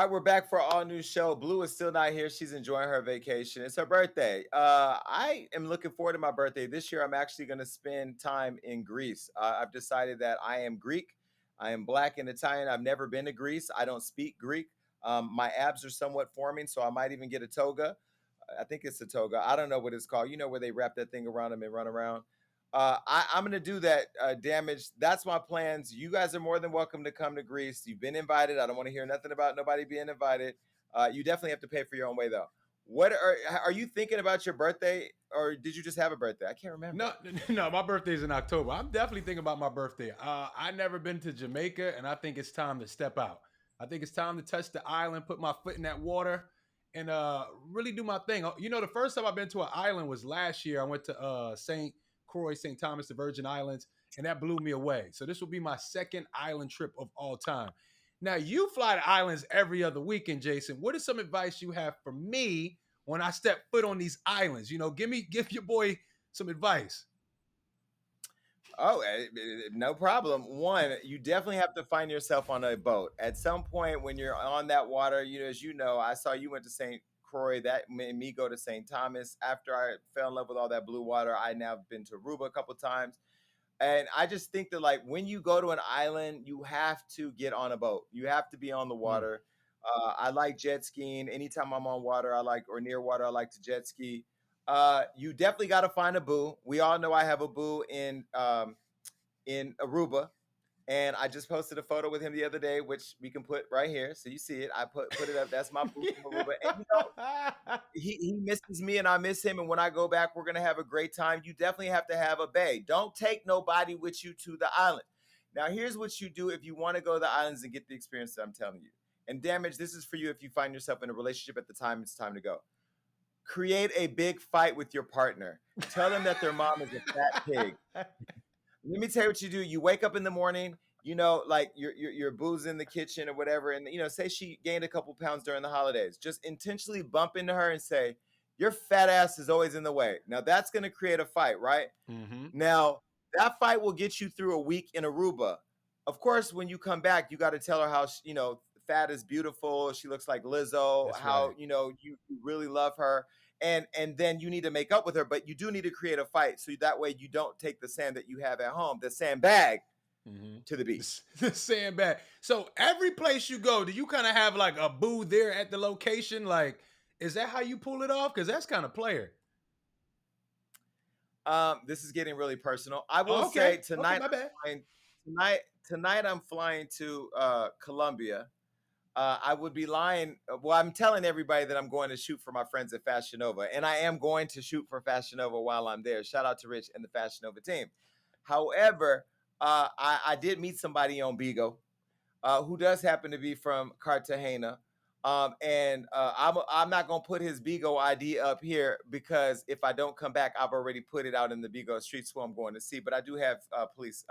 All right, we're back for our all new show. Blue is still not here. She's enjoying her vacation. It's her birthday. I am looking forward to my birthday. This year, I'm actually going to spend time in Greece. I've decided that I am Greek. I am black and Italian. I've never been to Greece. I don't speak Greek. My abs are somewhat forming, so I might even get a toga. I think it's a toga. I don't know what it's called. You know where they wrap that thing around them and run around. I'm gonna do that. Damage. That's my plans. You guys are more than welcome to come to Greece. You've been invited. I don't want to hear nothing about nobody being invited. You definitely have to pay for your own way though. What are you thinking about your birthday, or did you just have a birthday? I can't remember. No, no, my birthday's in October. I'm definitely thinking about my birthday. I never been to Jamaica, and I think it's time to step out. I think it's time to touch the island, put my foot in that water, and really do my thing. You know, the first time I've been to an island was last year. I went to St. Croix, St. Thomas, the Virgin Islands, and that blew me away. So this will be my second island trip of all time. Now you fly to islands every other weekend, Jason. What is some advice you have for me when I step foot on these islands? You know, give your boy some advice. Oh, no problem. One, you definitely have to find yourself on a boat at some point when you're on that water. You know, as you know, I saw you went to St. Croix. That made me go to St. Thomas. After I fell in love with all that blue water, I now have been to Aruba a couple times. And I just think that like when you go to an island, you have to get on a boat. You have to be on the Mm. water. I like jet skiing. Anytime I'm on water, I like or near water, I like to jet ski. You definitely got to find a boo. We all know I have a boo in Aruba, and I just posted a photo with him the other day, which we can put right here, so you see it. I put it up. That's my boo from Aruba, and you know he misses me and I miss him. And when I go back, we're gonna have a great time. You definitely have to have a bay. Don't take nobody with you to the island. Now, here's what you do if you want to go to the islands and get the experience that I'm telling you. And damage, this is for you if you find yourself in a relationship at the time it's time to go. Create a big fight with your partner. Tell them that their mom is a fat pig. Let me tell you what you do. You wake up in the morning, you know, like your boo's in the kitchen or whatever, and you know, say she gained a couple pounds during the holidays. Just intentionally bump into her and say, "Your fat ass is always in the way." Now that's going to create a fight, right? hmm Now that fight will get you through a week in Aruba. Of course, when you come back, you got to tell her how you know fat is beautiful. She looks like Lizzo. That's How right. you know you really love her, and then you need to make up with her. But you do need to create a fight so that way you don't take the sand that you have at home, the sandbag, hmm to the beach. The sandbag. So every place you go, do you kind of have like a boo there at the location? Like, is that how you pull it off? Because that's kind of player. This is getting really personal. I will Oh, say okay. Okay, tonight, my bad. tonight I'm flying to Colombia. I would be lying. Well, I'm telling everybody that I'm going to shoot for my friends at Fashion Nova, and I am going to shoot for Fashion Nova while I'm there. Shout out to Rich and the Fashion Nova team. However, I did meet somebody on Bigo who does happen to be from Cartagena. And I'm not going to put his Bigo ID up here because if I don't come back, I've already put it out in the Bigo streets who I'm going to see. But I do have police,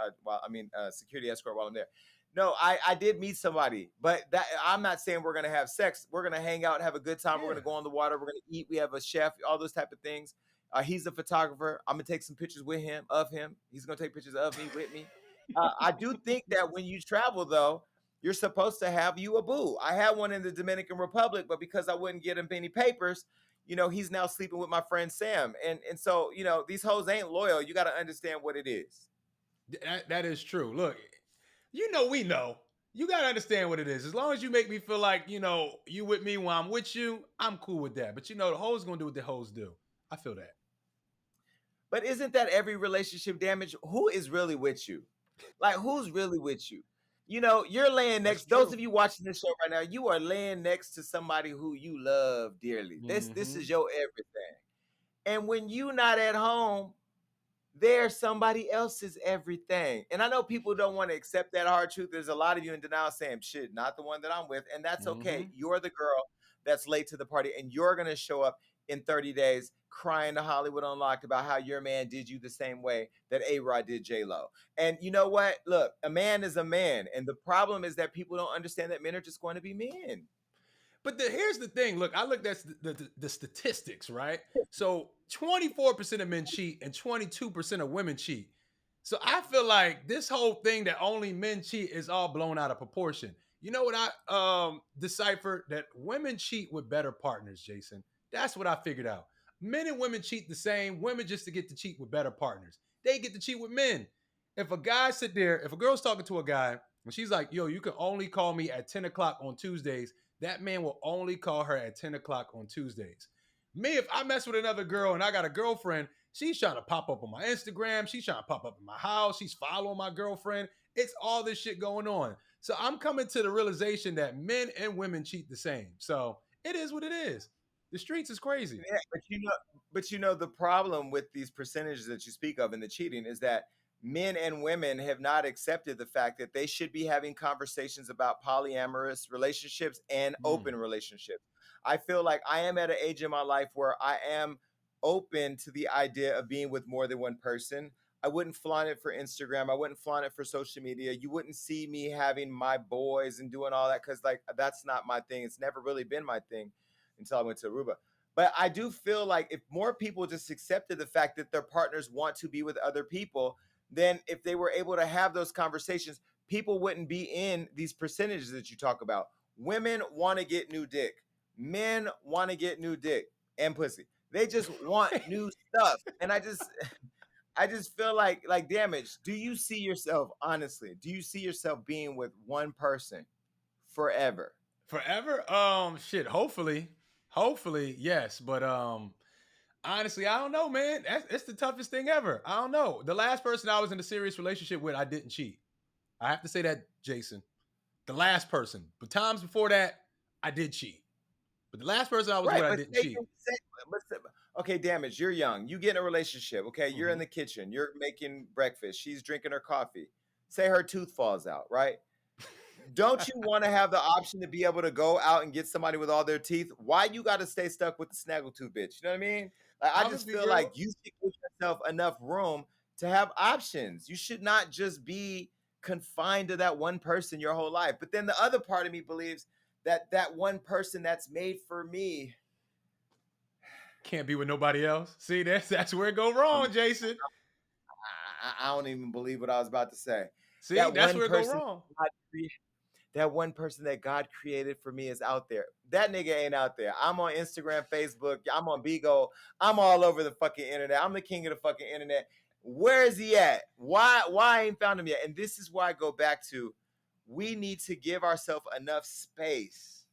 security escort while I'm there. No, I did meet somebody, but that I'm not saying we're gonna have sex. We're gonna hang out, have a good time. We're gonna Yeah. go on the water. We're gonna eat. We have a chef, all those type of things. He's a photographer. I'm gonna take some pictures with him, of him. He's gonna take pictures of me, with me. I do think that when you travel, though, you're supposed to have you a boo. I had one in the Dominican Republic, but because I wouldn't get him any papers, you know, he's now sleeping with my friend Sam. And so, you know, these hoes ain't loyal. You got to understand what it is. That is true. Look, you know, we know. You got to understand what it is. As long as you make me feel like, you know, you with me while I'm with you, I'm cool with that. But, you know, the hoes going to do what the hoes do. I feel that. But isn't that every relationship damage? Who is really with you? Like, who's really with you? You know, you're laying That's next. Those true. of you watching this show right now, you are laying next to somebody who you love dearly. This hmm is your everything. And when you not at home, they're somebody else's everything. And I know people don't want to accept that hard truth. There's a lot of you in denial saying, shit, not the one that I'm with. And that's okay. hmm You're the girl that's late to the party, and you're going to show up in 30 days crying to Hollywood Unlocked about how your man did you the same way that A-Rod did J-Lo. And you know what? Look, a man is a man. And the problem is that people don't understand that men are just going to be men. But here's the thing. Look, I looked at the statistics, right? So 24% of men cheat and 22% of women cheat. So I feel like this whole thing that only men cheat is all blown out of proportion. You know what I deciphered? That women cheat with better partners, Jason. That's what I figured out. Men and women cheat the same. Women just to get to cheat with better partners. They get to cheat with men. If a guy sit there, if a girl's talking to a guy and she's like, yo, you can only call me at 10 o'clock on Tuesdays, that man will only call her at 10 o'clock on Tuesdays. Me, if I mess with another girl and I got a girlfriend, she's trying to pop up on my Instagram. She's trying to pop up in my house. She's following my girlfriend. It's all this shit going on. So I'm coming to the realization that men and women cheat the same. So it is what it is. The streets is crazy. Yeah, but the problem with these percentages that you speak of in the cheating is that men and women have not accepted the fact that they should be having conversations about polyamorous relationships and Mm. open relationships. I feel like I am at an age in my life where I am open to the idea of being with more than one person. I wouldn't flaunt it for Instagram. I wouldn't flaunt it for social media. You wouldn't see me having my boys and doing all that because, like, that's not my thing. It's never really been my thing until I went to Aruba. But I do feel like if more people just accepted the fact that their partners want to be with other people, then if they were able to have those conversations, people wouldn't be in these percentages that you talk about. Women want to get new dick. Men want to get new dick and pussy. They just want new stuff. And I just feel like damage. Do you see yourself honestly? Do you see yourself being with one person forever? Forever? Shit. Hopefully, yes. But honestly, I don't know, man. It's the toughest thing ever. I don't know. The last person I was in a serious relationship with, I didn't cheat. I have to say that, Jason. The last person. But times before that, I did cheat. But the last person I was Right, with, I but didn't say, cheat. okay, damage. You're young. You get in a relationship. Okay, you're in Mm-hmm. the kitchen. You're making breakfast. She's drinking her coffee. Say her tooth falls out. Right? Don't you want to have the option to be able to go out and get somebody with all their teeth? Why you got to stay stuck with the snaggletooth bitch? You know what I mean? Like I I'm gonna just be feel real. like you should give yourself enough room to have options. You should not just be confined to that one person your whole life. But then the other part of me believes that that one person that's made for me. Can't be with nobody else. See, that's where it go wrong, Jason. I don't even believe what I was about to say. See, That that's one where it go person, wrong. that one person that God created for me is out there. That nigga ain't out there. I'm on Instagram, Facebook. I'm on Bigo. I'm all over the fucking internet. I'm the king of the fucking internet. Where is he at? Why I ain't found him yet? And this is why I go back to we need to give ourselves enough space.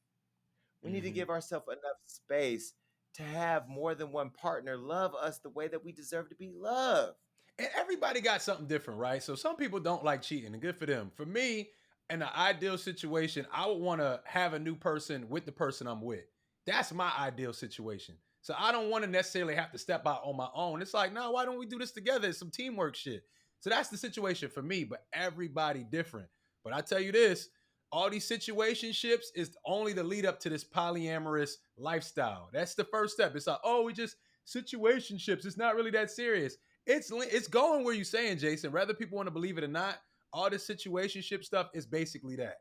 We need to Mm-hmm. give ourselves enough space to have more than one partner love us the way that we deserve to be loved. And everybody got something different, right? So some people don't like cheating, and good for them. For me, in an ideal situation, I would want to have a new person with the person I'm with. That's my ideal situation. So I don't want to necessarily have to step out on my own. It's like, no, why don't we do this together? It's some teamwork shit. So that's the situation for me, but everybody different. But I tell you this, all these situationships is only the lead up to this polyamorous lifestyle. That's the first step. It's like, oh, we just situationships. It's not really that serious. It's going where you're saying, Jason. Whether people want to believe it or not, all this situationship stuff is basically that.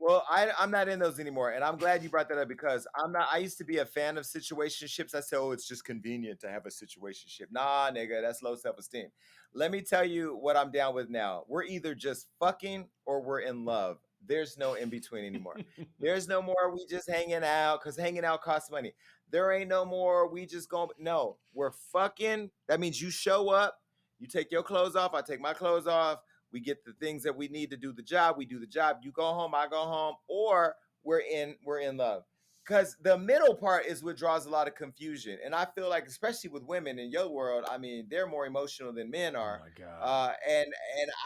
Well, I'm not in those anymore, and I'm glad you brought that up because I'm not. I used to be a fan of situationships. I said, "Oh, it's just convenient to have a situationship." Nah, nigga, that's low self esteem. Let me tell you what I'm down with now. We're either just fucking or we're in love. There's no in between anymore. There's no more we just hanging out because hanging out costs money. There ain't no more we just going. No, we're fucking. That means you show up, you take your clothes off, I take my clothes off, we get the things that we need to do the job, we do the job, you go home, I go home, or we're in love. Because the middle part is what draws a lot of confusion, and I feel like especially with women in your world, I mean they're more emotional than men Oh are. my god. And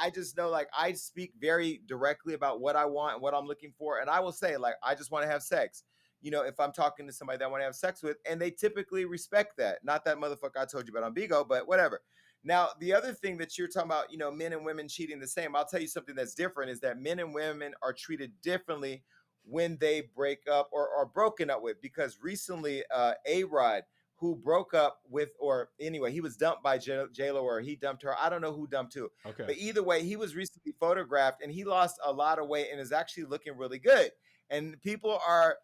I just know, like, I speak very directly about what I want and what I'm looking for, and I will say, like, I just want to have sex. If I'm talking to somebody that I want to have sex with, and they typically respect that. Not that motherfucker I told you about on Bigo, but whatever. Now, the other thing that you're talking about, men and women cheating the same, I'll tell you something that's different is that men and women are treated differently when they break up or are broken up with. Because recently, A-Rod, who broke up with, or anyway, he was dumped by J-Lo, or he dumped her. I don't know who dumped who. Okay. But either way, he was recently photographed and he lost a lot of weight and is actually looking really good. And people are,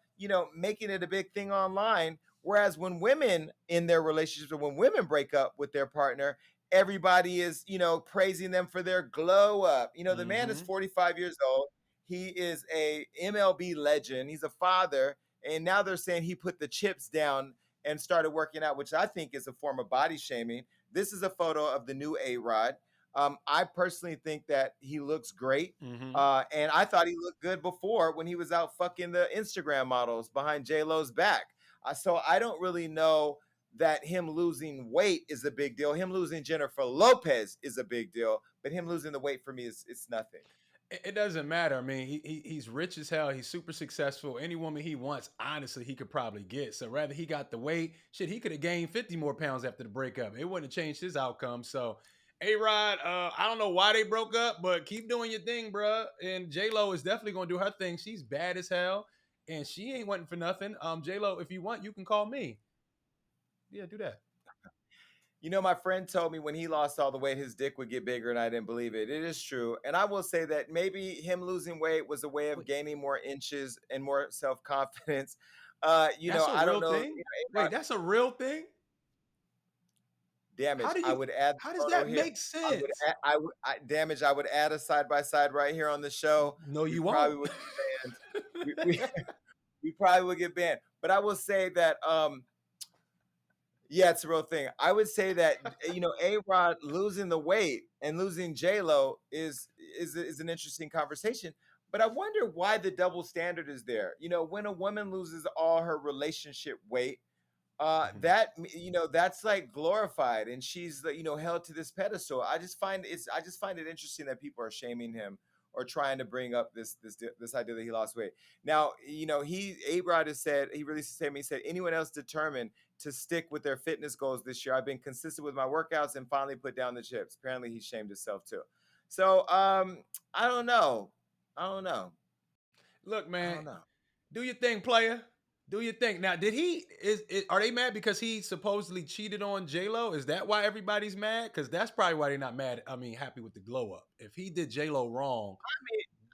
making it a big thing online. Whereas when women in their relationships or when women break up with their partner, everybody is, praising them for their glow up. The man is Mm-hmm. 45 years old. He is a MLB legend. He's a father, and now they're saying he put the chips down and started working out, which I think is a form of body shaming. This is a photo of the new A Rod. I personally think that he looks great. Mm-hmm. And I thought he looked good before when he was out fucking the Instagram models behind J Lo's back. So I don't really know that him losing weight is a big deal. Him losing Jennifer Lopez is a big deal, but him losing the weight for me is it's nothing. It doesn't matter. I mean, he's rich as hell. He's super successful. Any woman he wants, honestly, he could probably get. So rather he got the weight, shit, he could have gained 50 more pounds after the breakup. It wouldn't have changed his outcome. So A Rod, I don't know why they broke up, but keep doing your thing, bruh. And J Lo is definitely gonna do her thing. She's bad as hell, and she ain't wanting for nothing. J Lo, if you want, you can call me. Yeah, do that. You know, my friend told me when he lost all the weight, his dick would get bigger, and I didn't believe it. It is true. And I will say that maybe him losing weight was a way of Wait, gaining more inches and more self confidence. that's a I don't real know. thing. Wait, that's a real thing. How Damage. do I you? would add How the does photo that here. make sense? Damage. I would add a side by side right here on the show. No, We you won't. probably would get banned. We probably would get banned. But I will say that yeah, it's a real thing. I would say that A Rod losing the weight and losing J Lo is an interesting conversation. But I wonder why the double standard is there. When a woman loses all her relationship weight, Mhm. that's like glorified, and she's held to this pedestal. I just find it interesting that people are shaming him or trying to bring up this idea that he lost weight. Now, he Abrod has said, he released a statement. He said, anyone else determined to stick with their fitness goals this year, I've been consistent with my workouts and finally put down the chips. Apparently he shamed himself too. So I don't know. I don't know. Look, I man, don't know. do your thing, player. Do your thing. Now, did he are they mad because he supposedly cheated on J Lo? Is that why everybody's mad? Because that's probably why they're not mad. I mean, happy with the glow up. If he did J Lo wrong,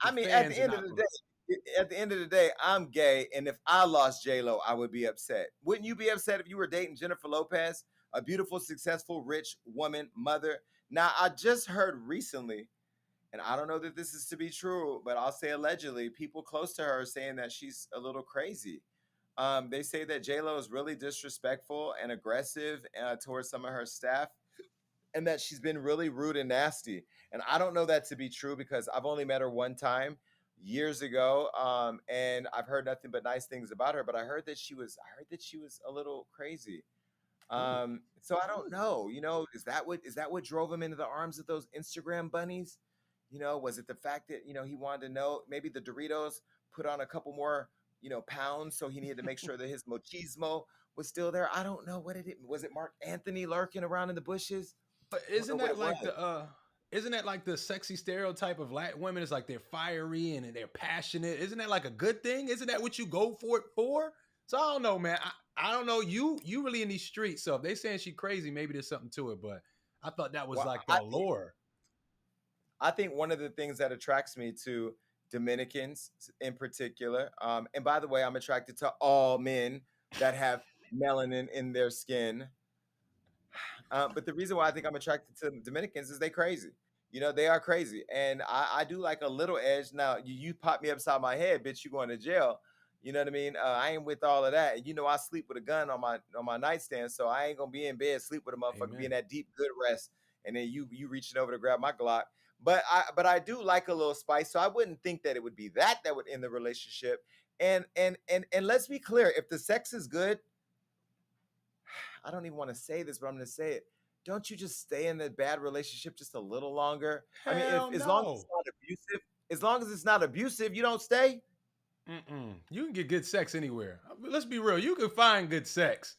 the At fans the are end of not. the day, I'm gay, and if I lost J Lo, I would be upset. Wouldn't you be upset if you were dating Jennifer Lopez, a beautiful, successful, rich woman, mother? Now, I just heard recently, and I don't know that this is to be true, but I'll say allegedly, people close to her are saying that she's a little crazy. They say that J Lo is really disrespectful and aggressive towards some of her staff, and that she's been really rude and nasty. And I don't know that to be true because I've only met her one time years ago, and I've heard nothing but nice things about her. But I heard that she was a little crazy. Ooh, So I don't know. Is that what drove him into the arms of those Instagram bunnies? Was it the fact that he wanted to know maybe the Doritos put on a couple more pounds, so he needed to make sure that his machismo was still there? I don't know what it was. It Mark Anthony lurking around in the bushes? but I don't know what it was. isn't that like the sexy stereotype of black women? Is like they're fiery and they're passionate. Isn't that like a good thing? Isn't that what you go for it for? So I don't know, man. I don't know. You really in these streets. So if they saying she crazy, maybe there's something to it. But I thought that was Well, like the allure. I think one of the things that attracts me to Dominicans in particular, and by the way, I'm attracted to all men that have melanin in their skin. But the reason why I think I'm attracted to Dominicans is they crazy. They are crazy, and I do like a little edge. Now, you pop me upside my head, bitch, you going to jail. You know what I mean? I ain't with all of that. And I sleep with a gun on my nightstand, so I ain't gonna be in bed sleep with a motherfucker, be in Amen. that deep good rest, and then you reaching over to grab my Glock. But I do like a little spice, so I wouldn't think that it would be that would end the relationship. And let's be clear, if the sex is good, I don't even want to say this, but I'm going to say it. Don't you just stay in the bad relationship just a little longer? I mean, if Hell as long as it's no. not abusive, you don't stay. Mm-mm. You can get good sex anywhere. Let's be real. You can find good sex.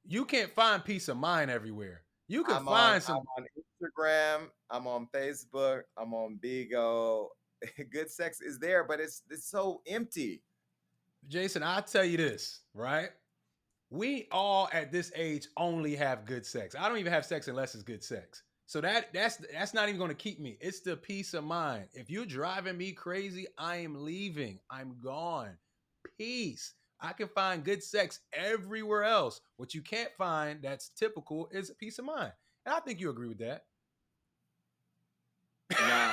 You can't find peace of mind everywhere. You can find I'm some. on Instagram, I'm on Facebook, I'm on Bigo. Good sex is there, but it's so empty. Jason, I'll tell you this, right? We all at this age only have good sex. I don't even have sex unless it's good sex. So that's not even going to keep me. It's the peace of mind. If you're driving me crazy, I am leaving. I'm gone. Peace. I can find good sex everywhere else. What you can't find that's typical is a peace of mind. And I think you agree with that. Nah,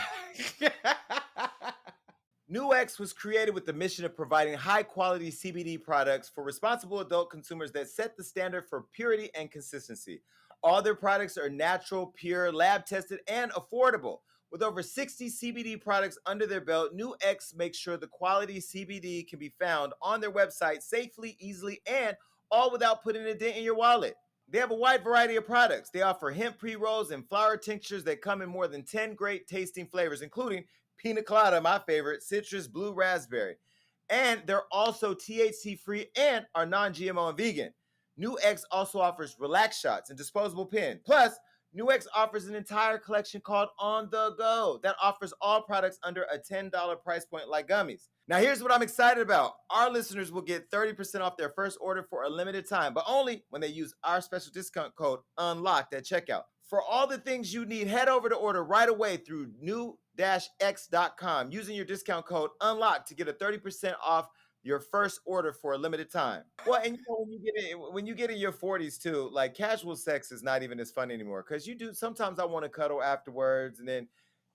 NewX was created with the mission of providing high quality CBD products for responsible adult consumers that set the standard for purity and consistency. All their products are natural, pure, lab tested, and affordable. With over 60 CBD products under their belt, NewX makes sure the quality CBD can be found on their website safely, easily, and all without putting a dent in your wallet. They have a wide variety of products. They offer hemp pre rolls and flower tinctures that come in more than 10 great tasting flavors, including pina colada, my favorite, citrus, blue raspberry. And they're also THC free and are non GMO and vegan. New X also offers relax shots and disposable pen. Plus, New X offers an entire collection called On the Go that offers all products under a $10 price point like gummies. Now, here's what I'm excited about. Our listeners will get 30% off their first order for a limited time, but only when they use our special discount code UNLOCKED at checkout. For all the things you need, head over to order right away through new-x.com using your discount code UNLOCKED to get a 30% off your first order for a limited time. Well, and when you get in your 40s too, like casual sex is not even as fun anymore because you do sometimes I want to cuddle afterwards, and then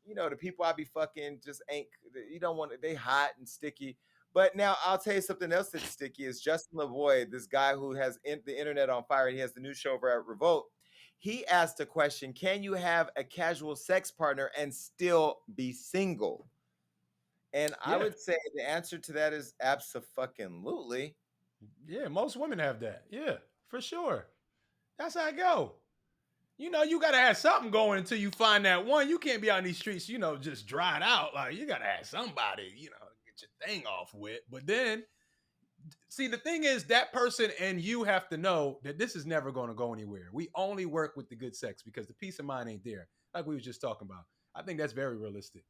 the people I be fucking just ain't. You don't want they hot and sticky. But now I'll tell you something else that's sticky is Justin LaVoy, this guy who has the internet on fire. He has the new show over at Revolt. He asked a question: can you have a casual sex partner and still be single? And I Yeah. would say the answer to that is abso-fucking-lutely. Yeah, most women have that. Yeah, for sure. That's how I go. You gotta have something going until you find that one. You can't be out in these streets, just dried out. Like you gotta have somebody, get your thing off with. But then, see, the thing is, that person and you have to know that this is never going to go anywhere. We only work with the good sex because the peace of mind ain't there, like we was just talking about. I think that's very realistic.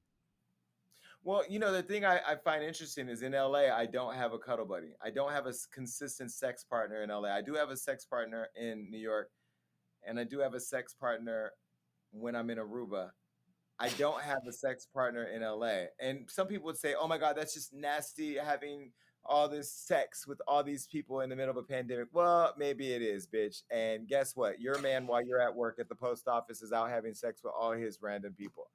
Well, the thing I find interesting is in LA, I don't have a cuddle buddy. I don't have a consistent sex partner in LA. I do have a sex partner in New York, and I do have a sex partner when I'm in Aruba. I don't have a sex partner in LA. And some people would say, oh my God, that's just nasty having all this sex with all these people in the middle of a pandemic. Well, maybe it is, bitch. And guess what? Your man, while you're at work at the post office, is out having sex with all his random people.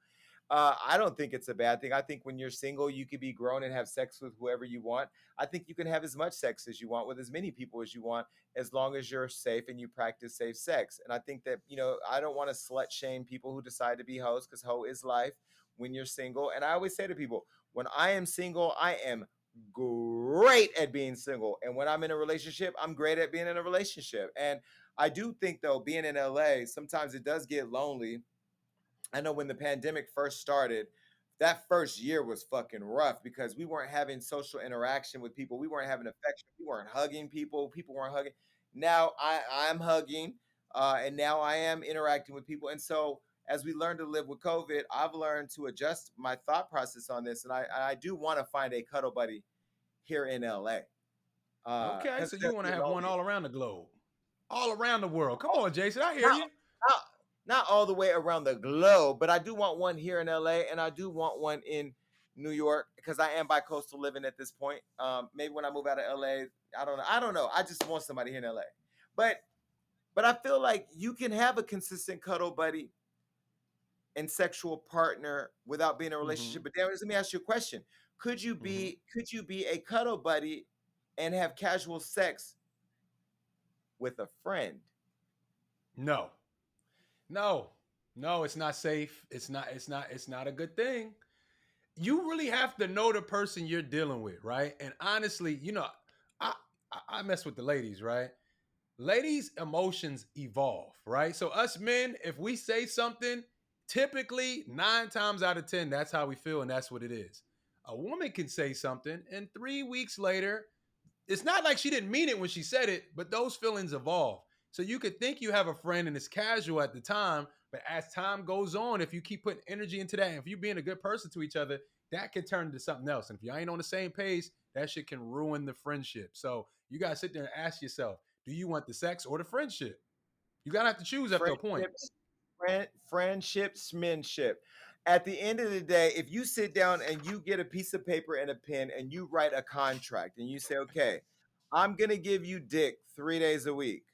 I don't think it's a bad thing. I think when you're single, you can be grown and have sex with whoever you want. I think you can have as much sex as you want with as many people as you want, as long as you're safe and you practice safe sex. And I think that, I don't want to slut shame people who decide to be hoes because hoe is life when you're single. And I always say to people, when I am single, I am great at being single. And when I'm in a relationship, I'm great at being in a relationship. And I do think, though, being in LA, sometimes it does get lonely. I know when the pandemic first started, that first year was fucking rough because we weren't having social interaction with people. We weren't having affection. We weren't hugging people. People weren't hugging. Now I'm hugging, and now I am interacting with people. And so as we learn to live with COVID, I've learned to adjust my thought process on this, and I do want to find a cuddle buddy here in LA Okay, because so it's you want to definitely have one lonely. all around the globe, all around the world. Come on, Jason, I hear Not you. not not all the way around the globe, but I do want one here in LA, and I do want one in New York because I am bi-coastal living at this point. Maybe when I move out of LA, I don't know. I don't know. I just want somebody here in LA. But I feel like you can have a consistent cuddle buddy and sexual partner without being in a Mm-hmm. relationship. But Darius, let me ask you a question. Mm-hmm. Could you be a cuddle buddy and have casual sex with a friend? No, no, no. It's not safe. It's not. It's not. It's not a good thing. You really have to know the person you're dealing with, right? And honestly, I I mess with the ladies, right? Ladies' emotions evolve, right? So us men, if we say something, typically 9 times out of 10, that's how we feel, and that's what it is. A woman can say something, and 3 weeks later, it's not like she didn't mean it when she said it, but those feelings evolve. So you could think you have a friend and it's casual at the time, but as time goes on, if you keep putting energy into that, and if you being a good person to each other, that can turn into something else. And if you ain't on the same page, that shit can ruin the friendship. So you gotta sit there and ask yourself, do you want the sex or the friendship? You gotta have to choose after a point. Friendships, friendships, smenship. At the end of the day, if you sit down and you get a piece of paper and a pen and you write a contract and you say, okay, I'm going to give you dick 3 days a week.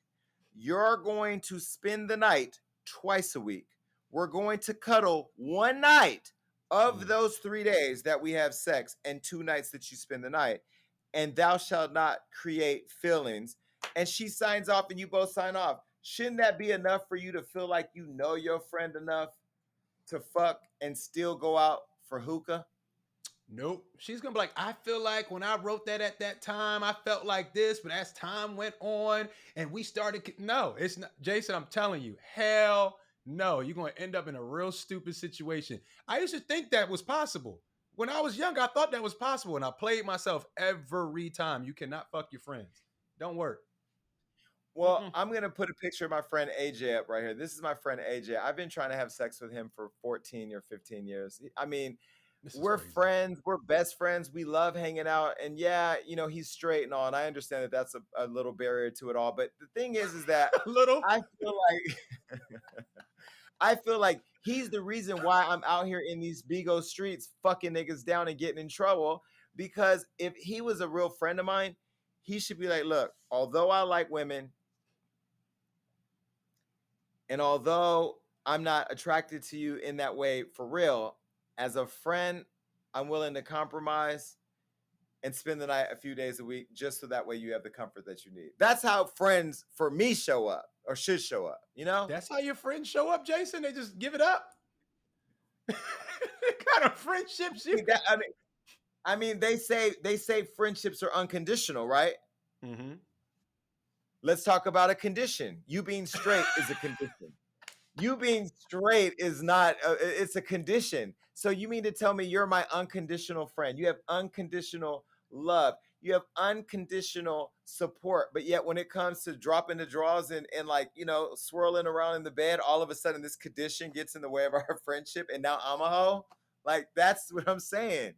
You're going to spend the night twice a week. We're going to cuddle one night of Mm. those 3 days that we have sex and 2 nights that you spend the night, and thou shalt not create feelings. And she signs off and you both sign off. Shouldn't that be enough for you to feel like you know your friend enough to fuck and still go out for hookah? Nope. She's gonna be like, I feel like when I wrote that at that time, I felt like this, but as time went on and we started, no, it's not. Jason, I'm telling you, hell no. You're gonna end up in a real stupid situation. I used to think that was possible. When I was young, I thought that was possible, and I played myself every time. You cannot fuck your friends. Don't work. Well, Mm-mm. I'm gonna put a picture of my friend AJ up right here. This is my friend AJ. I've been trying to have sex with him for 14 or 15 years. I mean, This is we're crazy. friends, we're best friends, we love hanging out. And yeah, he's straight and all, and I understand that that's a little barrier to it all. But the thing is that A little. I feel like I feel like he's the reason why I'm out here in these Bigo streets fucking niggas down and getting in trouble. Because if he was a real friend of mine, he should be like, look, although I like women, and although I'm not attracted to you in that way for real, as a friend, I'm willing to compromise and spend the night a few days a week just so that way you have the comfort that you need. That's how friends for me show up or should show up, you know? That's how your friends show up, Jason. They just give it up. What kind of friendships I you mean, that, I mean, they say friendships are unconditional, right? got? Mm-hmm. Let's talk about a condition. You being straight is a condition. You being straight is not it's a condition. So you mean to tell me you're my unconditional friend? You have unconditional love, you have unconditional support, but yet when it comes to dropping the drawers and like swirling around in the bed, all of a sudden this condition gets in the way of our friendship and now I'm a hoe? Like, that's what I'm saying.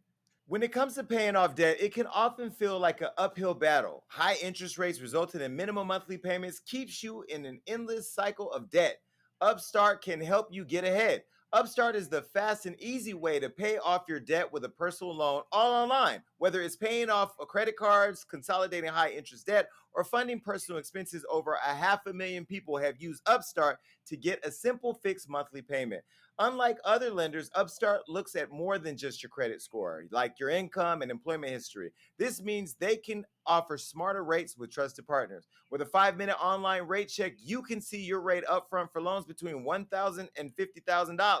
When it comes to paying off debt, it can often feel like an uphill battle. High interest rates resulting in minimum monthly payments keeps you in an endless cycle of debt. Upstart can help you get ahead. Upstart is the fast and easy way to pay off your debt with a personal loan all online. Whether it's paying off credit cards, consolidating high interest debt, or funding personal expenses, over a 500,000 people have used Upstart to get a simple fixed monthly payment. Unlike other lenders, Upstart looks at more than just your credit score, like your income and employment history. This means they can offer smarter rates with trusted partners. With a 5-minute online rate check, you can see your rate upfront for loans between $1,000 and $50,000.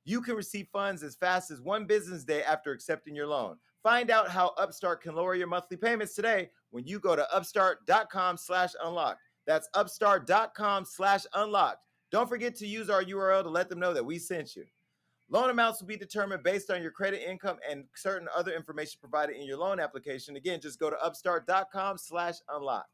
You can receive funds as fast as one business day after accepting your loan. Find out how Upstart can lower your monthly payments today when you go to upstart.com/unlocked. That's upstart.com/unlocked. Don't forget to use our URL to let them know that we sent you. Loan amounts will be determined based on your credit, income, and certain other information provided in your loan application. Again, just go to upstart.com/unlocked.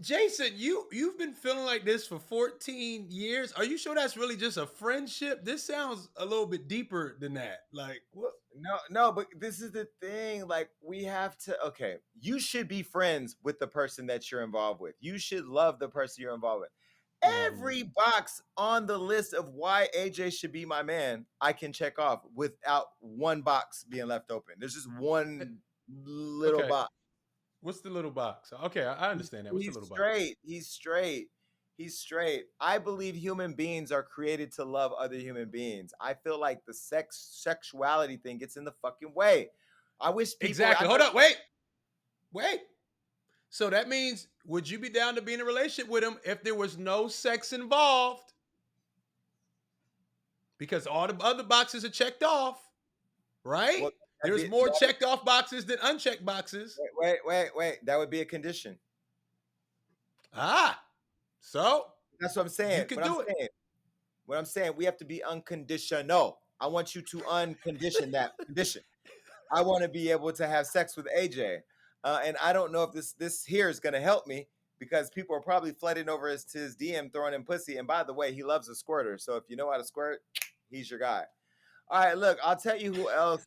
Jason, you've been feeling like this for 14 years. Are you sure that's really just a friendship? This sounds a little bit deeper than that. Like what? No, no, but this is the thing. Like, we have to, okay, you should be friends with the person that you're involved with. You should love the person you're involved with. Mhm. Every box on the list of why AJ should be my man, I can check off without one box being left open. There's just Eh, one little Okay. box. What's the little box? Okay, I He's, understand that. What's the he's little box? straight. He's straight. He's straight. I believe human beings are created to love other human beings. I feel like the sexuality thing gets in the fucking way. I wish people. I Exactly. know. Hold up. Wait. Wait. So that means would you be down to be in a relationship with him if there was no sex involved? Because all the other boxes are checked off, right? Well, There's more checked off boxes than unchecked boxes. wait. That would be a condition. Ah, so That's what I'm you saying. could do it. What I'm saying, we have to be unconditional. I want you to uncondition that condition. I want to be able to have sex with AJ, and I don't know if this here is going to help me because people are probably flooding over to his DM throwing him pussy. And by the way, he loves a squirter, so if you know how to squirt, he's your guy. All right, look, I'll tell you who else.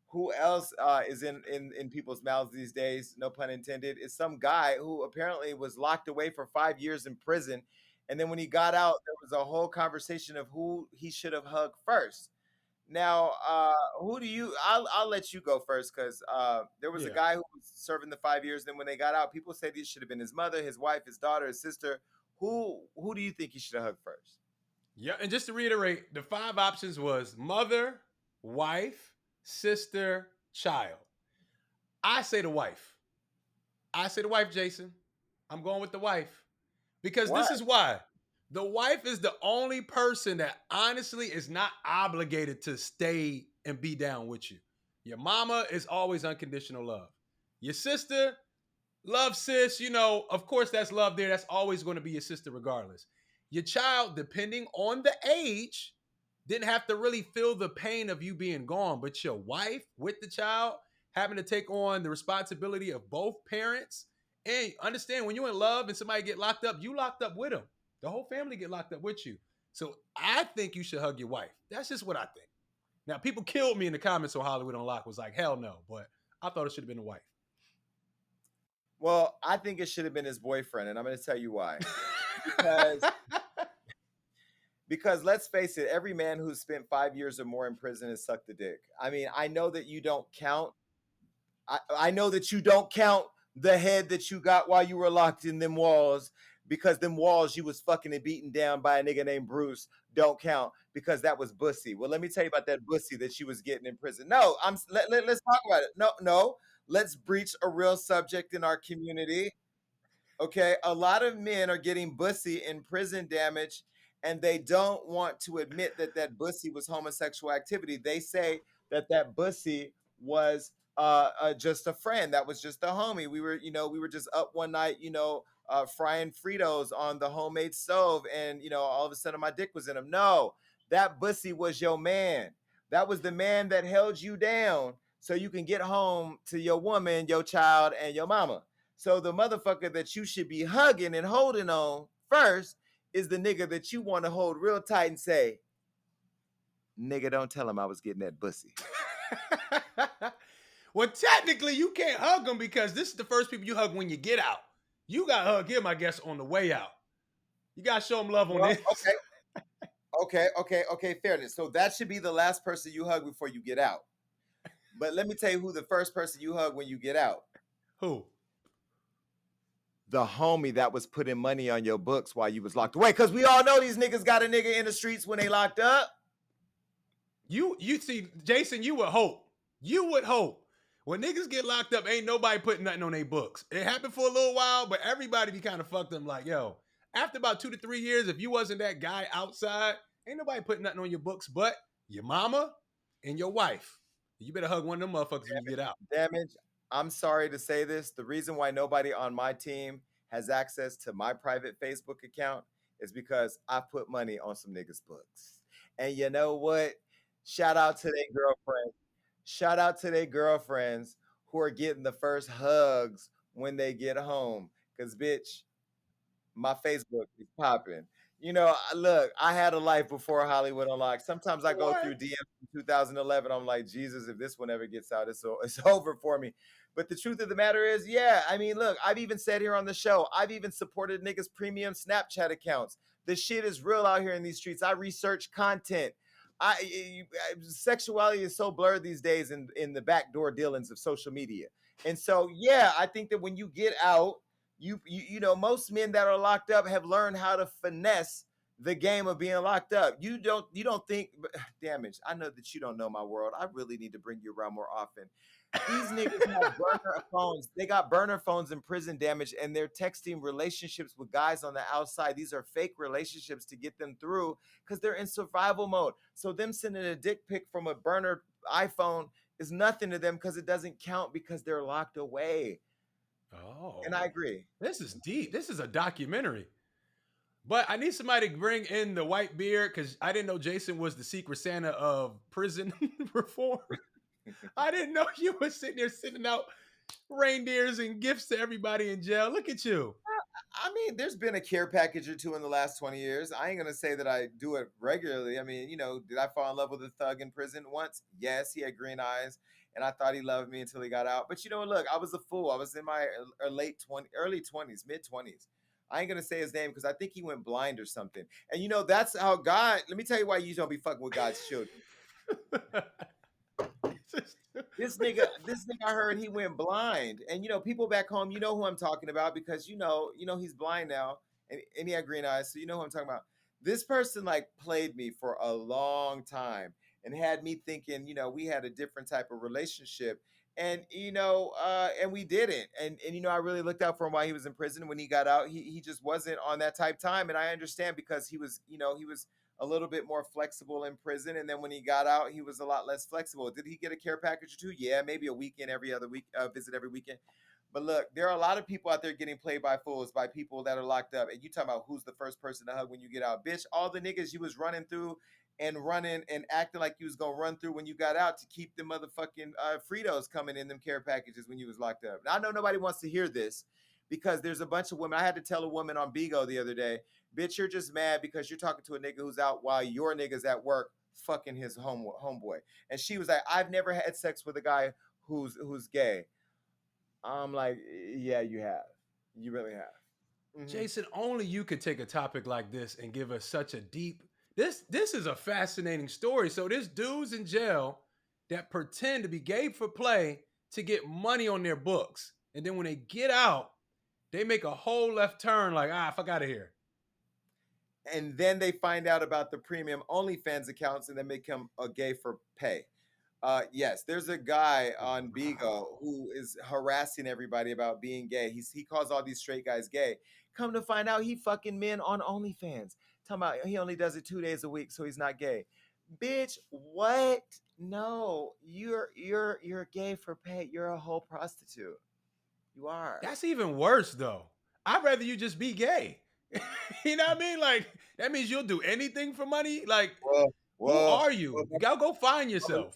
Who else is in people's mouths these days? No pun intended. Is some guy who apparently was locked away for 5 years in prison, and then when he got out, there was a whole conversation of who he should have hugged first. Now, who do you? I'll let you go first because there was a Yeah. guy who was serving the 5 years. Then when they got out, people said this should have been his mother, his wife, his daughter, his sister. Who do you think he should have hugged first? Yeah, and just to reiterate, the 5 options was mother, wife, sister, child. I say the wife. I say the wife, Jason. I'm going with the wife because Why? this is why. The wife is the only person that honestly is not obligated to stay and be down with you. Your mama is always unconditional love. Your sister, love sis, of course that's love there. That's always going to be your sister regardless. Your child, depending on the age, didn't have to really feel the pain of you being gone, but your wife with the child having to take on the responsibility of both parents. And understand, when you're in love and somebody get locked up, you locked up with them. The whole family get locked up with you. So I think you should hug your wife. That's just what I think. Now, people killed me in the comments on Hollywood Unlocked was like, hell no, but I thought it should have been the wife. Well, I think it should have been his boyfriend, and I'm going to tell you why. Because because let's face it, every man who's spent 5 years or more in prison has sucked a dick. I mean, I know that you don't count. I know that you don't count the head that you got while you were locked in them walls, because them walls you was fucking and beaten down by a nigga named Bruce don't count, because that was bussy. Well, let me tell you about that bussy that she was getting in prison. No, let's talk about it. No, no, let's breach a real subject in our community. Okay, a lot of men are getting bussy in prison damage, and they don't want to admit that that bussy was homosexual activity. They say that that bussy was just a friend. That was just a homie. We were just up one night, frying Fritos on the homemade stove, and all of a sudden my dick was in him. No, that bussy was your man. That was the man that held you down so you can get home to your woman, your child, and your mama. So the motherfucker that you should be hugging and holding on first is the nigga that you want to hold real tight and say, nigga, don't tell him I was getting that bussy. Well, technically, you can't hug him because this is the first people you hug when you get out. You got to hug him, I guess, on the way out. You got to show him love on Well, this. okay, fairness. So that should be the last person you hug before you get out. But let me tell you who the first person you hug when you get out. Who? The homie that was putting money on your books while you was locked away. Because we all know these niggas got a nigga in the streets when they locked up. You see, Jason, you would hope. You would hope. When niggas get locked up, ain't nobody putting nothing on their books. It happened for a little while, but everybody be kind of fucked them like, yo, after about 2 to 3 years, if you wasn't that guy outside, ain't nobody putting nothing on your books but your mama and your wife. You better hug one of them motherfuckers when you get out. Damage. I'm sorry to say this. The reason why nobody on my team has access to my private Facebook account is because I put money on some niggas' books. And you know what? Shout out to their girlfriends. Shout out to their girlfriends who are getting the first hugs when they get home. Because, bitch, my Facebook is popping. Look, I had a life before Hollywood Unlocked. Sometimes I go What? through DMs from 2011. I'm like, Jesus, if this one ever gets out, it's over for me. But the truth of the matter is, yeah, I mean, look, I've even said here on the show, I've even supported niggas' premium Snapchat accounts. The shit is real out here in these streets. I research content. Sexuality is so blurred these days in the backdoor dealings of social media. And so, yeah, I think that when you get out, most men that are locked up have learned how to finesse the game of being locked up. You don't think damage. I know that you don't know my world. I really need to bring you around more often. These niggas have burner phones. They got burner phones in prison, damage, and they're texting relationships with guys on the outside. These are fake relationships to get them through because they're in survival mode. So them sending a dick pic from a burner iPhone is nothing to them because it doesn't count because they're locked away. Oh, And I agree. this is deep. This is a documentary. But I need somebody to bring in the white beard because I didn't know Jason was the secret Santa of prison reform. I didn't know you were sitting there sending out reindeers and gifts to everybody in jail. Look at you. I mean, there's been a care package or two in the last 20 years. I ain't gonna say that I do it regularly. I mean, did I fall in love with a thug in prison once? Yes, he had green eyes, and I thought he loved me until he got out. But look, I was a fool. I was in my early 20s, mid 20s. I ain't gonna say his name because I think he went blind or something. And that's how God. Let me tell you why you don't be fucking with God's children. This nigga, I heard he went blind, and people back home, you know who I'm talking about because he's blind now, and he had green eyes, so you know who I'm talking about. This person like played me for a long time and had me thinking, we had a different type of relationship. And and we didn't. And I really looked out for him while he was in prison. When he got out, he just wasn't on that type time. And I understand because he was a little bit more flexible in prison. And then when he got out, he was a lot less flexible. Did he get a care package or two? Yeah, maybe a weekend every other week, visit every weekend. But look, there are a lot of people out there getting played by fools by people that are locked up. And you talking about who's the first person to hug when you get out. Bitch, all the niggas you was running through and running and acting like you was gonna run through when you got out to keep the motherfucking Fritos coming in them care packages when you was locked up. Now I know nobody wants to hear this because there's a bunch of women. I had to tell a woman on Bigo the other day, bitch, you're just mad because you're talking to a nigga who's out while your nigga's at work fucking his homeboy. And she was like, I've never had sex with a guy who's gay. I'm like, yeah, you have. You really have. Jason, only you could take a topic like this and give us such a deep. This is a fascinating story. So this dude's in jail that pretend to be gay for play to get money on their books, and then when they get out, they make a whole left turn. Like, fuck out of here. And then they find out about the premium OnlyFans accounts and then become a gay for pay. Yes, there's a guy on Bigo Wow. who is harassing everybody about being gay. He calls all these straight guys gay. Come to find out, he fucking men on OnlyFans. Talking about he only does it 2 days a week, so he's not gay. Bitch, what? No, you're gay for pay. You're a whole prostitute. You are. That's even worse, though. I'd rather you just be gay. You know what I mean? Like, that means you'll do anything for money. Like, Well, who well, are you? You gotta go find yourself.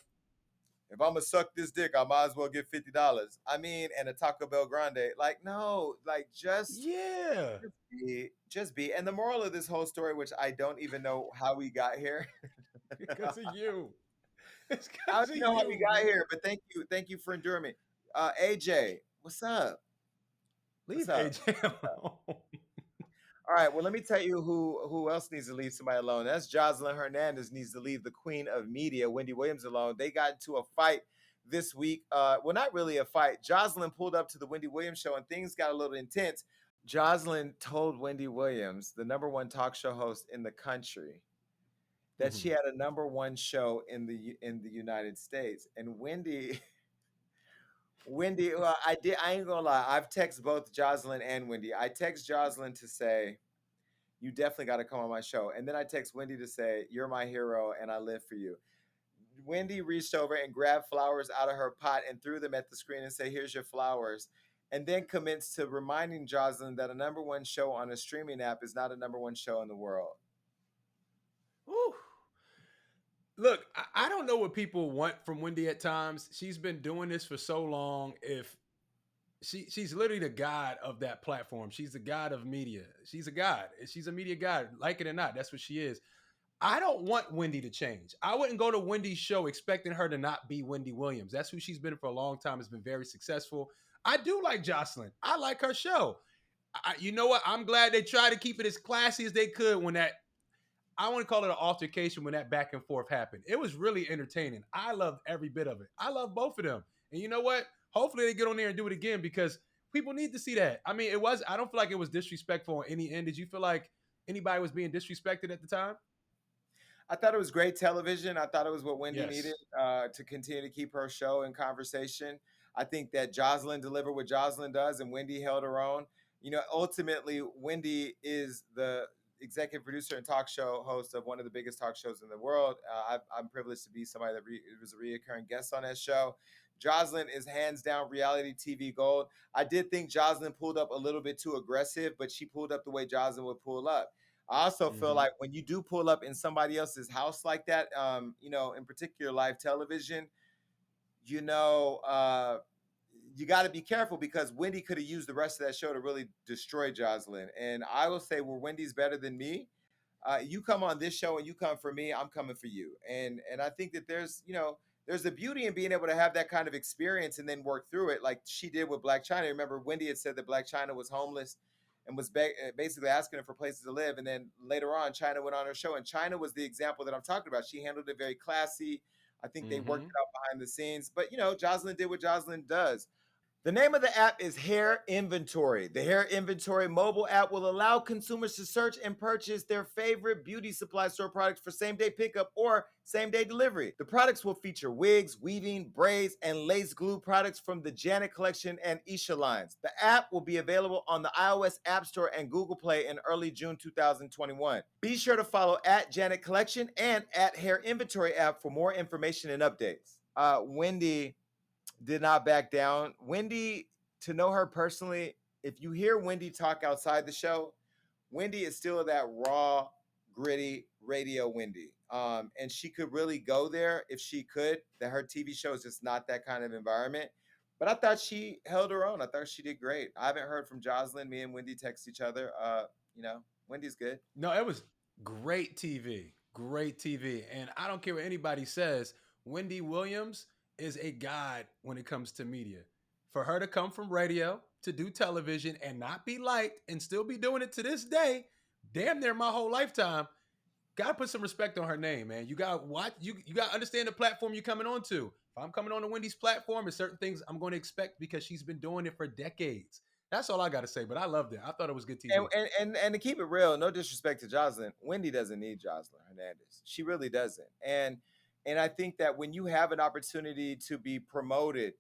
if I'm gonna suck this dick, I might as well get $50. I mean, and a Taco Bell Grande. Like, no, like Yeah, just be. And the moral of this whole story, which I don't even know how we got here. because of you. It's I don't because of even know how we you, got man. here, but thank you for enduring me. AJ, what's up? What's Leave up? AJ alone. All right, well, let me tell you who else needs to leave somebody alone. That's Joseline Hernandez needs to leave the queen of media, Wendy Williams, alone. They got into a fight this week. Well, not really a fight. Joseline pulled up to the Wendy Williams show and things got a little intense. Joseline told Wendy Williams, the number one talk show host in the country, that she Mhm. had a number one show in the United States. And Wendy, well, I ain't gonna lie. I've texted both Joseline and Wendy. I text Joseline to say, you definitely got to come on my show. And then I text Wendy to say, you're my hero and I live for you. Wendy reached over and grabbed flowers out of her pot and threw them at the screen and said, here's your flowers. And then commits to reminding Joseline that a number one show on a streaming app is not a number one show in the world. Whew. Look, I don't know what people want from Wendy at times. She's been doing this for so long. If she's literally the god of that platform. She's the god of media. She's a god. She's a media god. Like it or not, that's what she is. I don't want Wendy to change. I wouldn't go to Wendy's show expecting her to not be Wendy Williams. That's who she's been for a long time. Has been very successful. I do like Joseline. I like her show. You know what? I'm glad they tried to keep it as classy as they could when that, I want to call it an altercation, when that back and forth happened. It was really entertaining. I loved every bit of it. I love both of them. And you know what? Hopefully they get on there and do it again because people need to see that. I mean, I don't feel like it was disrespectful on any end. Did you feel like anybody was being disrespected at the time? I thought it was great television. I thought it was what Wendy needed Yes. to continue to keep her show in conversation. I think that Joseline delivered what Joseline does, and Wendy held her own. Ultimately, Wendy is the executive producer and talk show host of one of the biggest talk shows in the world. I'm privileged to be somebody that was a reoccurring guest on that show. Joseline is hands down reality TV gold. I did think Joseline pulled up a little bit too aggressive, but she pulled up the way Joseline would pull up. I also feel Mm-hmm. like when you do pull up in somebody else's house like that, in particular live television, you know, uh, you got to be careful because Wendy could have used the rest of that show to really destroy Joseline. And I will say, where Wendy's better than me, you come on this show and you come for me, I'm coming for you. And I think that there's a beauty in being able to have that kind of experience and then work through it, like she did with Black China. Remember, Wendy had said that Black China was homeless and was basically asking her for places to live. And then later on, China went on her show, and China was the example that I'm talking about. She handled it very classy. I think they worked Mm-hmm. it out behind the scenes. But Joseline did what Joseline does. The name of the app is Hair Inventory. The Hair Inventory mobile app will allow consumers to search and purchase their favorite beauty supply store products for same day pickup or same day delivery. The products will feature wigs, weaving, braids, and lace glue products from the Janet Collection and Isha lines. The app will be available on the iOS App Store and Google Play in early June 2021. Be sure to follow at Janet Collection and at Hair Inventory app for more information and updates. Wendy did not back down. Wendy, to know her personally, if you hear Wendy talk outside the show, Wendy is still that raw, gritty radio Wendy. And she could really go there if she could. That her TV show is just not that kind of environment. But I thought she held her own. I thought she did great. I haven't heard from Joseline. Me and Wendy text each other. Wendy's good. No, it was great TV. Great TV. And I don't care what anybody says, Wendy Williams is a god when it comes to media. For her to come from radio to do television and not be liked and still be doing it to this day, damn near my whole lifetime, gotta put some respect on her name, man. You gotta watch, you gotta understand the platform you're coming on to. If I'm coming on to Wendy's platform, there's certain things I'm going to expect because she's been doing it for decades. That's all I gotta say. But I loved it. I thought it was good And, TV. and to keep it real, no disrespect to Joseline, Wendy doesn't need Joseline Hernandez. She really doesn't. And I think that when you have an opportunity to be promoted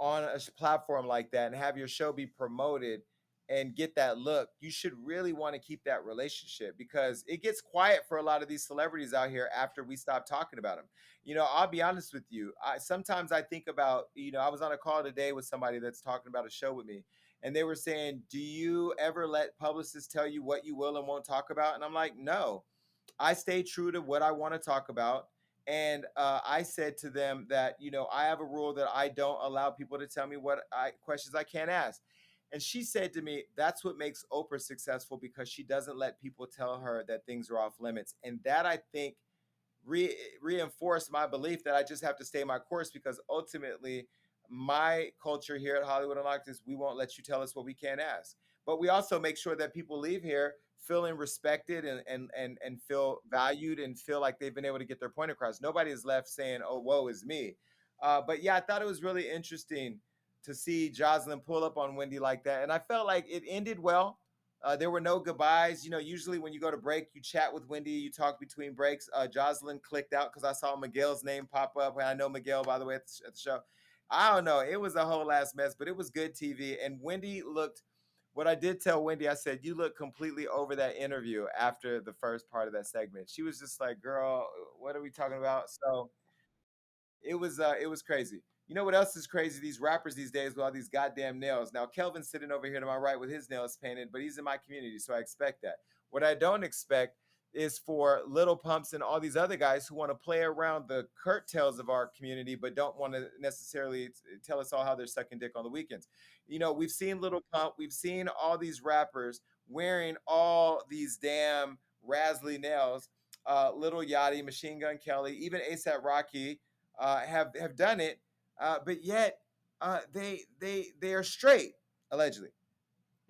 on a platform like that and have your show be promoted and get that look, you should really want to keep that relationship because it gets quiet for a lot of these celebrities out here after we stop talking about them. I'll be honest with you. Sometimes I think about, I was on a call today with somebody that's talking about a show with me, and they were saying, "Do you ever let publicists tell you what you will and won't talk about?" And I'm like, "No, I stay true to what I want to talk about." And I said to them that, I have a rule that I don't allow people to tell me questions I can't ask. And she said to me, that's what makes Oprah successful because she doesn't let people tell her that things are off limits. And that, I think, reinforced my belief that I just have to stay my course because ultimately my culture here at Hollywood Unlocked is we won't let you tell us what we can't ask. But we also make sure that people leave here feeling respected and feel valued and feel like they've been able to get their point across. Nobody is left saying, "Oh, woe is me." But yeah, I thought it was really interesting to see Joseline pull up on Wendy like that, and I felt like it ended well. There were no goodbyes. Usually when you go to break, you chat with Wendy, you talk between breaks. Joseline clicked out because I saw Miguel's name pop up. And I know Miguel, by the way, at the show. I don't know. It was a whole ass mess, but it was good TV. And Wendy looked, what I did tell Wendy, I said, you look completely over that interview after the first part of that segment. She was just like, girl, what are we talking about? So it was crazy. You know what else is crazy? These rappers these days with all these goddamn nails. Now Kelvin's sitting over here to my right with his nails painted, but he's in my community, so I expect that. What I don't expect is for Little Pumps and all these other guys who want to play around the curtails of our community, but don't want to necessarily tell us all how they're sucking dick on the weekends. We've seen Little Pump, we've seen all these rappers wearing all these damn Razzly nails. Little Yachty, Machine Gun Kelly, even ASAP Rocky have done it, but yet they are straight allegedly.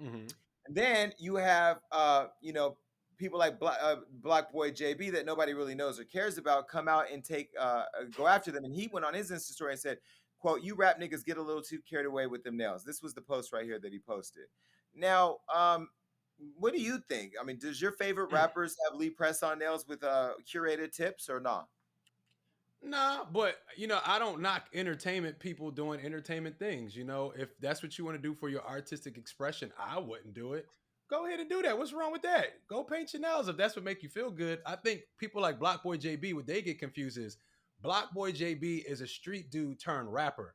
Mm-hmm. And then you have people like Black Boy JB that nobody really knows or cares about come out and go after them. And he went on his Insta story and said, "quote You rap niggas get a little too carried away with them nails." This was the post right here that he posted. Now, what do you think? I mean, does your favorite rappers have Lee press on nails with curated tips or not? Nah, but I don't knock entertainment people doing entertainment things. If that's what you want to do for your artistic expression, I wouldn't do it. Go ahead and do that. What's wrong with that? Go paint your nails if that's what make you feel good. I think people like Block Boy JB, what they get confused is Block Boy JB is a street dude turned rapper.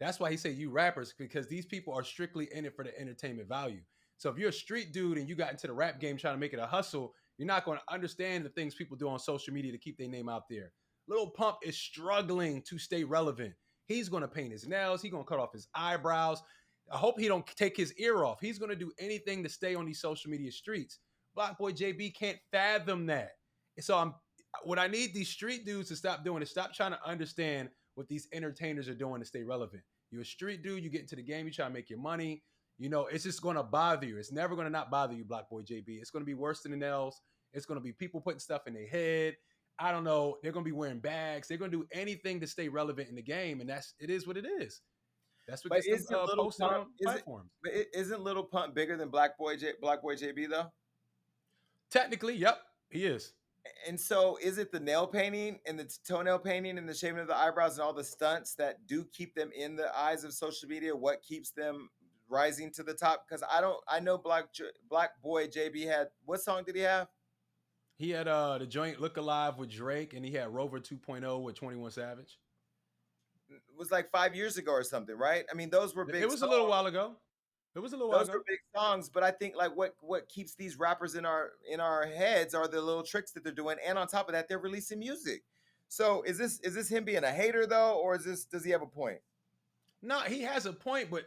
That's why he say you rappers, because these people are strictly in it for the entertainment value. So if you're a street dude and you got into the rap game trying to make it a hustle, you're not going to understand the things people do on social media to keep their name out there. Lil Pump is struggling to stay relevant. He's going to paint his nails. He's going to cut off his eyebrows. I hope he don't take his ear off. He's going to do anything to stay on these social media streets. Block Boy JB can't fathom that. So what I need these street dudes to stop doing is stop trying to understand what these entertainers are doing to stay relevant. You're a street dude. You get into the game. You try to make your money. It's just going to bother you. It's never going to not bother you, Block Boy JB. It's going to be worse than the nails. It's going to be people putting stuff in their head. I don't know. They're going to be wearing bags. They're going to do anything to stay relevant in the game, and it is what it is. That's what But gets them isn't Little posted Pump on isn't platforms. but isn't Little Pump bigger than Black Boy JB though? Technically, yep, he is. And so is it the nail painting and the toenail painting and the shaving of the eyebrows and all the stunts that do keep them in the eyes of social media? What keeps them rising to the top? Because I know Black Boy JB had, what song did he have? He had the joint "Look Alive" with Drake, and he had Rover 2.0 with 21 Savage. It was like 5 years ago or something, right? I mean, those were It big was a songs. little while ago. It was a little while Those were ago. big songs, but I think like what keeps these rappers in our heads are the little tricks that they're doing, and on top of that, they're releasing music. So is this him being a hater though, or is this does he have a point? No, he has a point, but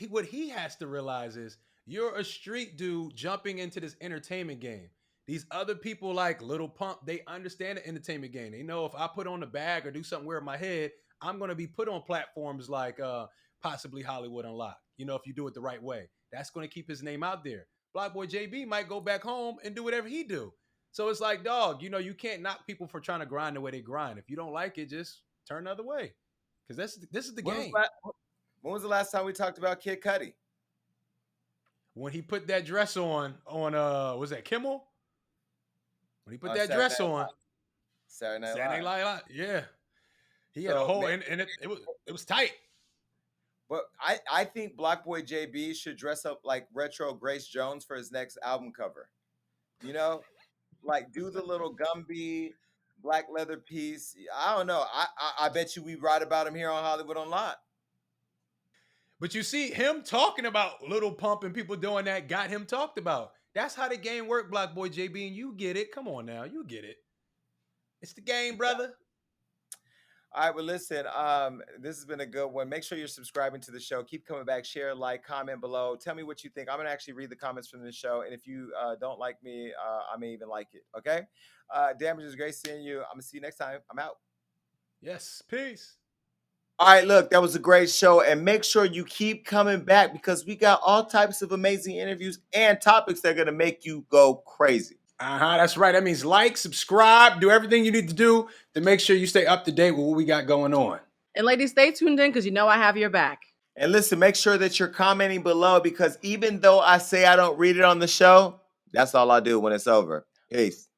what he has to realize is you're a street dude jumping into this entertainment game. These other people like Little Pump, they understand the entertainment game. They know if I put on a bag or do something weird in my head, I'm gonna be put on platforms like possibly Hollywood Unlocked. You know, if you do it the right way, that's gonna keep his name out there. Black Boy JB might go back home and do whatever he do. So it's like, dog, you know, you can't knock people for trying to grind the way they grind. If you don't like it, just turn the other way. Because this is the When was game. la- when was the last time we talked about Kid Cudi? When he put that dress on was that Kimmel? When he put On that Saturday dress Night on, Live. Saturday Night Saturday Live. Night Live, yeah, he had a So whole maybe, and it was tight. but I think Black Boy JB should dress up like retro Grace Jones for his next album cover. You know, like do the little Gumby black leather piece. I don't know. I bet you we write about him here on Hollywood Unlocked. But you see him talking about Little Pump and people doing that got him talked about. That's how the game worked, Black Boy JB, and you get it. Come on now, you get it. It's the game, brother. All right, well, listen, this has been a good one. Make sure you're subscribing to the show. Keep coming back. Share, like, comment below. Tell me what you think. I'm going to actually read the comments from this show. And if you don't like me, I may even like it. Okay? Damage is great seeing you. I'm going to see you next time. I'm out. Yes, peace. All right, look, that was a great show. And make sure you keep coming back because we got all types of amazing interviews and topics that are going to make you go crazy. That's right. That means like, subscribe, do everything you need to do to make sure you stay up to date with what we got going on. And ladies, stay tuned in because you know I have your back. And listen, make sure that you're commenting below because even though I say I don't read it on the show, that's all I do when it's over. Peace.